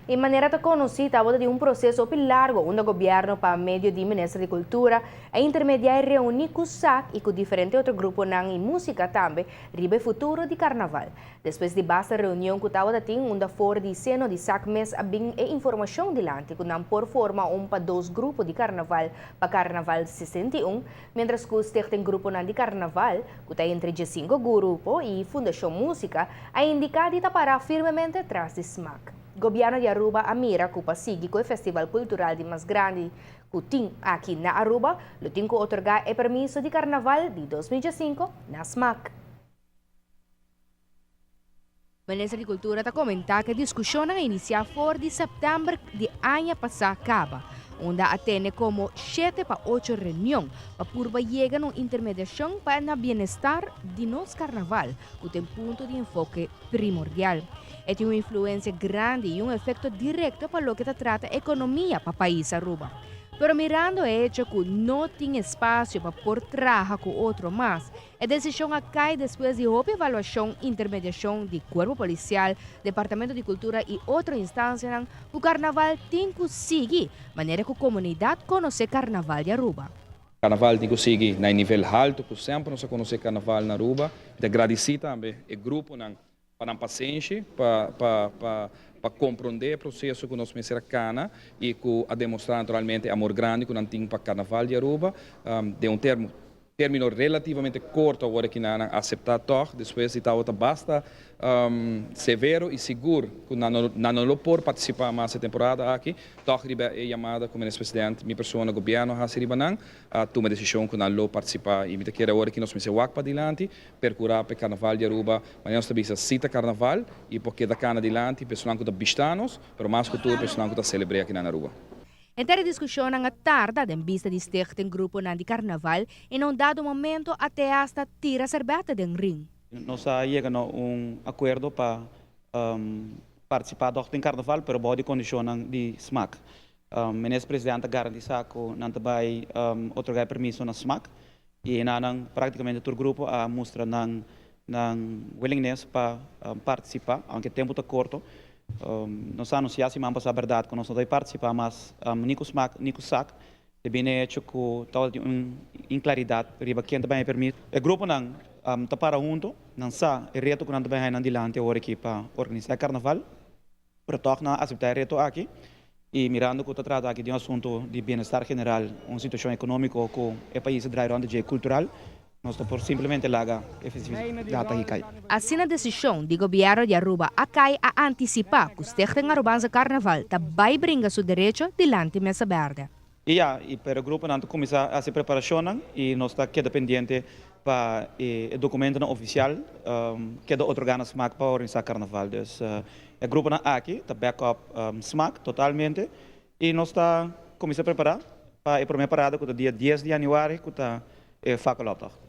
em maneira de conhecer de um processo largo onde o governo, para meio de Ministério de Cultura, a intermediar reunir com o SAC e com diferentes outros grupos em música também, ribe futuro de carnaval. Depois de basta reunião com o tem onde for de seno de SAC mês a bem e informação dilante que não por forma para dois grupos de carnaval para carnaval 61, mientras que os tem grupo de carnaval, que tem entre 5 grupos e Fundação Música, a indicar de parar firmemente atrás de SMAC. O governo de Aruba a mira que sigue com o festival cultural de mais grande que tem aqui na Aruba, lo tem que otorgar o permisso de carnaval de 2005 na SMAC. O Ministério de Cultura está comentando que a discussão vai iniciar fora de setembro de ano passado acaba, onde atende como 7 para 8 reuniões para purba chegar a uma intermediação para o bem-estar de nosso carnaval, que tem ponto de enfoque primordial. Tem uma influência grande e um efeito direto para o que trata a economia para o país Aruba. Pero mirando o hecho que não tem espaço para por trabalhar com outro mais, a decisão cai depois de uma avaliação e intermediação de Corpo Policial, Departamento de Cultura e outra instância, que o Carnaval tem que seguir, maneira que a comunidade conhece o Carnaval de Aruba. Carnaval tem que seguir no nível alto, que sempre nós conhecemos Carnaval na Aruba, de agradecer também o grupo para a paciência, para compreender o processo que nós começamos a e que a demonstrar naturalmente amor grande que nós temos para o Carnaval de Aruba, de um término relativamente curto agora que nós aceitamos, depois de tal basta severo e seguro que nós não podemos participar mais da temporada aqui, então é chamada como presidente, minha pessoa no governo, toma a decisão que nós não participar e me quer agora que nós começamos para adiante, percurar para o Carnaval de Aruba, mas nós também cita Carnaval e porque da cana adiante, pessoal que está bistanos, mas mais que tudo, pessoal que está celebrando aqui na Aruba. Entre a discussão na tarde, em vista de este grupo de carnaval, em um dado momento até hasta tira cerveja de ring. Nós chegamos a acordo para participar do carnaval, mas pode condição de SMAC. O ministro-presidente garantiu que não vai otorgar permissão na SMAC e praticamente todo o grupo mostra willingness para participar, aunque o tempo está curto. Nós anunciamos a verdade que nós não vamos participar, mas Nico SAC também é hecho que tal de inclaridade riba quem também permite. O grupo não está para junto, não sabe o reto que nós também não dilante agora aqui para organizar o carnaval, para tornar aceitar o reto aqui e mirando que trata aqui de um assunto de bem-estar general, uma situação econômica que o país drive de cultural. Nós estamos simplesmente lá efetividade. Assim a decisão do governo de Aruba a antecipar que os técnicos arubanos carnaval também brinca seu direito diante da mesa verde. E para o grupo nós começar a se preparação e nós estamos dependente para o documento oficial que é otorgado na SMAC para organizar carnaval. Então, o grupo aqui está backup SMAC totalmente e nós estamos começando a preparar para a primeira parada que é dia 10 de janeiro que está facultado.